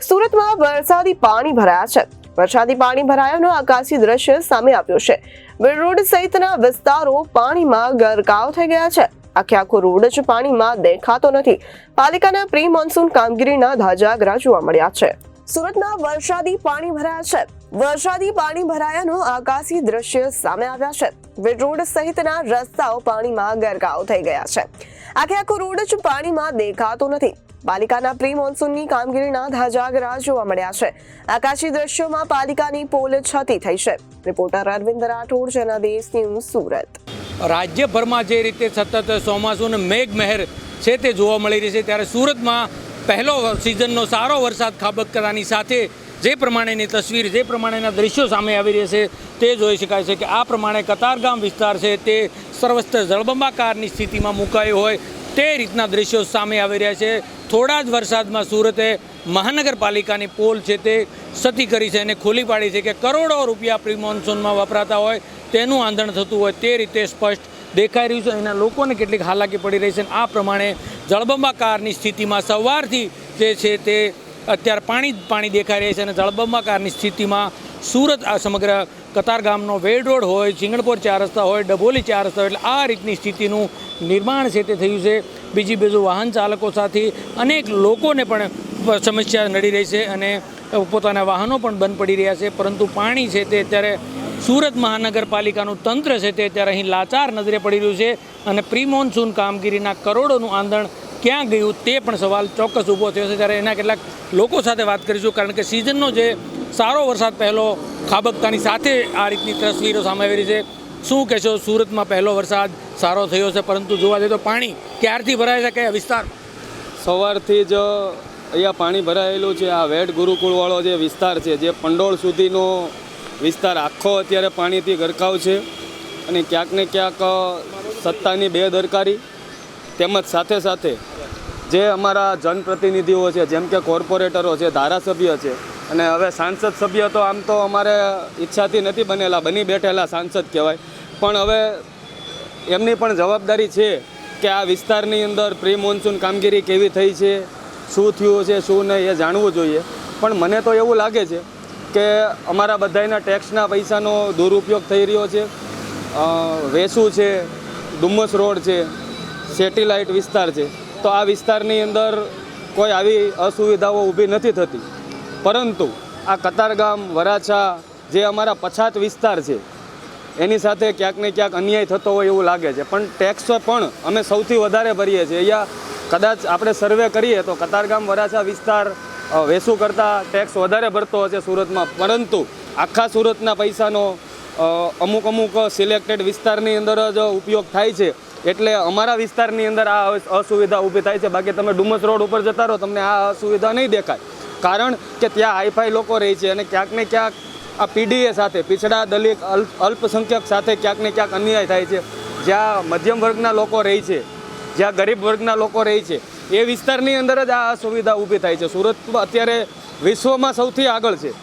સુરતમાં વરસાદી પાણી ભરાયા છે. વરસાદી પાણી ભરાયાનો આકાશી દ્રશ્ય સામે આવ્યો છે. રોડ સહિતના વિસ્તારો પાણીમાં ગરકાવ થઈ ગયા છે. આખો રોડ જ પાણીમાં દેખાતો નથી. પાલિકાના પ્રી મોન્સૂન કામગીરીના ધજાગરા જોવા મળ્યા છે. સુરતમાં વરસાદી પાણી ભરાયા છે. વરસાદી પાણી ભરાયાનો આકાશી દ્રશ્ય સામે આવ્યા છે. રોડ સહિતના રસ્તાઓ પાણીમાં ગરકાવ થઈ ગયા છે. આખો રોડ જ પાણીમાં દેખાતો નથી. પાલિકાના પ્રી મોન્સૂનની કામગીરીના ધજાગરા જોવા મળ્યા છે. આકાશી દ્રશ્યોમાં પાલિકાની પોલ છતી થઈ છે. Reporter Arvind Rathod, Janadesh News, Surat. રાજ્યભરમાં જે રીતે સતત ચોમાસું અને મેઘમહેર છે તે જોવા મળી રહી છે, ત્યારે સુરતમાં પહેલો સિઝનનો સારો વરસાદ ખાબકતાની સાથે જે પ્રમાણેની તસવીર, જે પ્રમાણેના દ્રશ્યો સામે આવી રહ્યા છે તે જોઈ શકાય છે કે આ પ્રમાણે કતારગામ વિસ્તાર છે તે સર્વસ્ત્ર જળબંબાકારની સ્થિતિમાં મુકાયો હોય તે રીતના દ્રશ્યો સામે આવી રહ્યા છે. થોડા જ વરસાદમાં સુરતે મહાનગરપાલિકાની પોલ છે તે સતી કરી છે અને ખોલી પાડી છે કે કરોડો રૂપિયા પ્રી મોન્સૂનમાં વપરાતા હોય તેનું આંધણ થતું હોય તે રીતે સ્પષ્ટ દેખાઈ રહ્યું છે. એના લોકોને કેટલીક હાલાકી પડી રહી છે. આ પ્રમાણે જળબંબાકારની સ્થિતિમાં સવારથી જે છે તે અત્યારે પાણી દેખાઈ રહી છે અને જળબંબાકારની સ્થિતિમાં સુરત આ સમગ્ર કતારગામનો વેડ રોડ હોય, ચિંગણપોર 4 રસ્તા હોય, ડભોલી 4 રસ્તા હોય, એટલે આ રીતની સ્થિતિનું નિર્માણ છે તે થયું છે. બીજી બાજુ વાહન ચાલકો સાથે અનેક લોકોને પણ સમસ્યા નડી રહી છે અને પોતાના વાહનો પણ બંધ પડી રહ્યા છે. પરંતુ પાણી છે તે અત્યારે સુરત મહાનગરપાલિકાનું તંત્ર છે તે અત્યારે અહીં લાચાર નજરે પડી રહ્યું છે અને પ્રી મોન્સૂન કામગીરીના કરોડોનું આંધણ ક્યાં ગયું તે પણ સવાલ ચોક્કસ ઊભો થયો છે. ત્યારે એના કેટલાક લોકો સાથે વાત કરીશું, કારણ કે સિઝનનો જે સારો વરસાદ પહેલો ખાબકતાની સાથે આ રીતની તસવીરો સામે આવી રહી છે. શું કહેશો, સુરતમાં પહેલો વરસાદ સારો થયો છે, પરંતુ જોવા જઈએ તો પાણી ક્યારથી ભરાય છે, કયા વિસ્તાર? સવારથી જ અહીંયા પાણી ભરાયેલું છે. આ વેડ ગુરુકુળવાળો જે વિસ્તાર છે, જે પંડોળ સુધીનો વિસ્તાર આખો અત્યારે પાણીથી ગરકાવ છે અને ક્યાંક ને ક્યાંક સત્તાની બેદરકારી તેમજ સાથે સાથે જે અમારા જનપ્રતિનિધિઓ છે, જેમ કે કોર્પોરેટરો છે, ધારાસભ્ય છે અને હવે સાંસદ સભ્ય તો આમ તો અમારે ઈચ્છાથી નથી બનેલા, બની બેઠેલા સાંસદ કહેવાય, પણ હવે એમની પણ જવાબદારી છે કે આ વિસ્તારની અંદર પ્રી મોન્સૂન કામગીરી કેવી થઈ છે, શું થયું છે, શું નહીં, એ જાણવું જોઈએ. પણ મને તો એવું લાગે છે કે અમારા બધાના ટેક્સના પૈસાનો દુરુપયોગ થઈ રહ્યો છે. વેસુ છે, ડુમ્મસ રોડ છે, સેટેલાઇટ વિસ્તાર છે, તો આ વિસ્તારની અંદર કોઈ આવી અસુવિધાઓ ઊભી નથી થતી. પરંતુ આ કતારગામ, વરાછા જે અમારા પછાત વિસ્તાર છે એની સાથે ક્યાંક ને ક્યાંક અન્યાય થતો હોય એવું લાગે છે. પણ ટેક્સ પણ અમે સૌથી વધારે ભરીએ છીએ. અહીંયા કદાચ આપણે સર્વે કરીએ તો કતારગામ, વરાછા વિસ્તાર વેસુ કરતાં ટેક્સ વધારે ભરતો હશે સુરતમાં, પરંતુ આખા સુરતના પૈસાનો અમુક સિલેક્ટેડ વિસ્તારની અંદર જ ઉપયોગ થાય છે. એટલે અમારા વિસ્તારની અંદર આ અસુવિધા ઊભી થાય છે. બાકી તમે ડુમ્મસ રોડ ઉપર જતા રહો, તમને આ અસુવિધા નહીં દેખાય, કારણ કે ત્યાં હાઈફાઈ લોકો રહે છે અને ક્યાંક ને ક્યાંક આ પીડીએ સાથે, પીછડા દલિત અલ્પસંખ્યક સાથે ક્યાંક ને ક્યાંક અન્યાય થાય છે. જ્યાં મધ્યમ વર્ગના લોકો રહે છે, જ્યાં ગરીબ વર્ગના લોકો રહે છે, એ વિસ્તારની અંદર જ આ અસુવિધા ઊભી થાય છે. સુરત અત્યારે વિશ્વમાં સૌથી આગળ છે,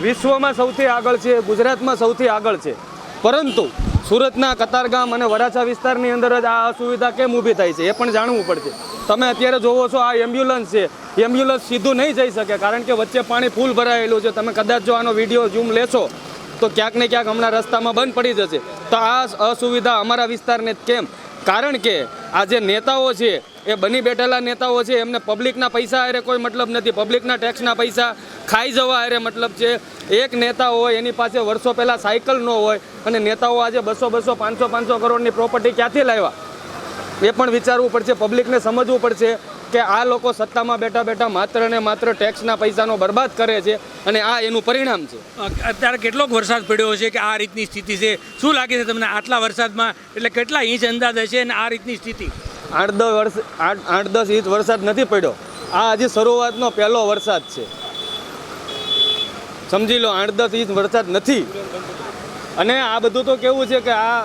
વિશ્વમાં સૌથી આગળ છે, ગુજરાતમાં સૌથી આગળ છે, પરંતુ સુરતના કતારગામ અને વરાછા વિસ્તારની અંદર જ આ અસુવિધા કેમ ઊભી થાય છે એ પણ જાણવું પડશે. તમે અત્યારે જોવો છો આ એમ્બ્યુલન્સ છે, એમ્બ્યુલન્સ સીધું નહીં જઈ શકે, કારણ કે વચ્ચે પાણી ફૂલ ભરાયેલું છે. તમે કદાચ જો આનો વિડીયો ઝૂમ લેશો તો ક્યાંક ને ક્યાંક હમણાં રસ્તામાં બંધ પડી જશે. તો આ અસુવિધા અમારા વિસ્તારને કેમ? કારણ કે આ જે નેતાઓ છે એ બની બેઠેલા નેતાઓ છે, એમને પબ્લિકના પૈસા હારે કોઈ મતલબ નથી, પબ્લિકના ટેક્સના પૈસા ખાઈ જવા હારે મતલબ છે. એક નેતા હોય એની પાસે વર્ષો પહેલાં સાયકલ ન હોય અને નેતાઓ આજે 200 500 કરોડની પ્રોપર્ટી ક્યાંથી લાવ્યા એ પણ વિચારવું પડશે. પબ્લિકને સમજવું પડશે કે આ લોકો સત્તામાં બેઠા બેઠા માત્ર ને માત્ર ટેક્સના પૈસાનો બરબાદ કરે છે અને આ એનું પરિણામ છે. અત્યારે કેટલોક વરસાદ પડ્યો છે કે આ રીતની સ્થિતિ છે? શું લાગે છે તમને આટલા વરસાદમાં, એટલે કેટલા ઇંચ અંદાજ હશે અને આ રીતની સ્થિતિ? 8-10 ઇંચ વરસાદ નથી પડ્યો. આ હજી શરૂઆતનો પહેલો વરસાદ છે, સમજી લો. 8-10 ઇંચ વરસાદ નથી. અને આ બધું તો કેવું છે કે આ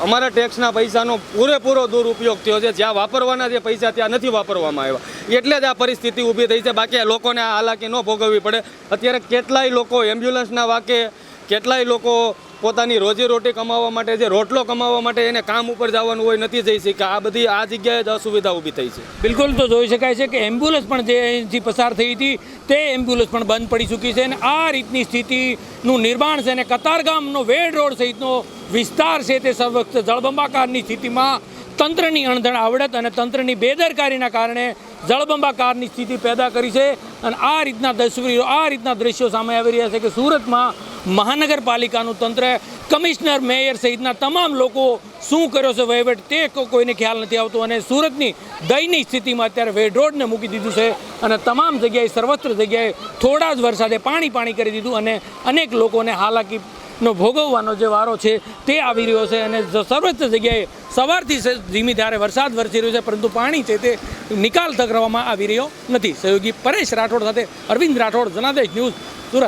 અમારા ટેક્સના પૈસાનો પૂરેપૂરો દુરુપયોગ થયો છે. જ્યાં વાપરવાના જે પૈસા ત્યાં નથી વાપરવામાં આવ્યા, એટલે જ આ પરિસ્થિતિ ઊભી થઈ છે. બાકી લોકોને આ હાલાકી ન ભોગવવી પડે. અત્યારે કેટલાય લોકો એમ્બ્યુલન્સના વાકે, કેટલાય લોકો પોતાની રોજીરોટી કમાવવા માટે, જે રોટલો કમાવવા માટે એને કામ ઉપર જવાનું હોય, નથી જઈ શક્યા. આ બધી આ જગ્યાએ જ અસુવિધા ઊભી થઈ છે. બિલકુલ, તો જોઈ શકાય છે કે એમ્બ્યુલન્સ પણ જે અહીંથી પસાર થઈ હતી તે એમ્બ્યુલન્સ પણ બંધ પડી ચૂકી છે અને આ રીતની સ્થિતિનું નિર્માણ છે અને કતારગામનો વેડ રોડ સહિતનો વિસ્તાર છે તે સર્વ જળબંબાકારની સ્થિતિમાં તંત્રની અણધણ આવડત અને તંત્રની બેદરકારીના કારણે જળબંબાકારની સ્થિતિ પેદા કરી છે. અને આ રીતના તસવીરો, આ રીતના દ્રશ્યો સામે આવી રહ્યા છે કે સુરતમાં મહાનગરપાલિકાનું તંત્ર, કમિશનર, મેયર સહિતના તમામ લોકો શું કર્યો છે વહીવટ તે કોઈને ખ્યાલ નથી આવતો અને સુરતની દયનીય સ્થિતિમાં અત્યારે વેડ રોડને મૂકી દીધું છે અને તમામ જગ્યાએ, સર્વત્ર જગ્યાએ થોડા જ વરસાદે પાણી કરી દીધું અને અનેક લોકોને હાલાકીનો ભોગવવાનો જે વારો છે તે આવી રહ્યો છે. અને સર્વત્ર જગ્યાએ સવારથી ધીમી ધારે વરસાદ વરસી રહ્યો છે પરંતુ પાણી છે તે નિકાલ કરવામાં આવી રહ્યો નથી. સહયોગી પરેશ રાઠોડ સાથે અરવિંદ રાઠોડ, જનાદેશ ન્યૂઝ, સુરત.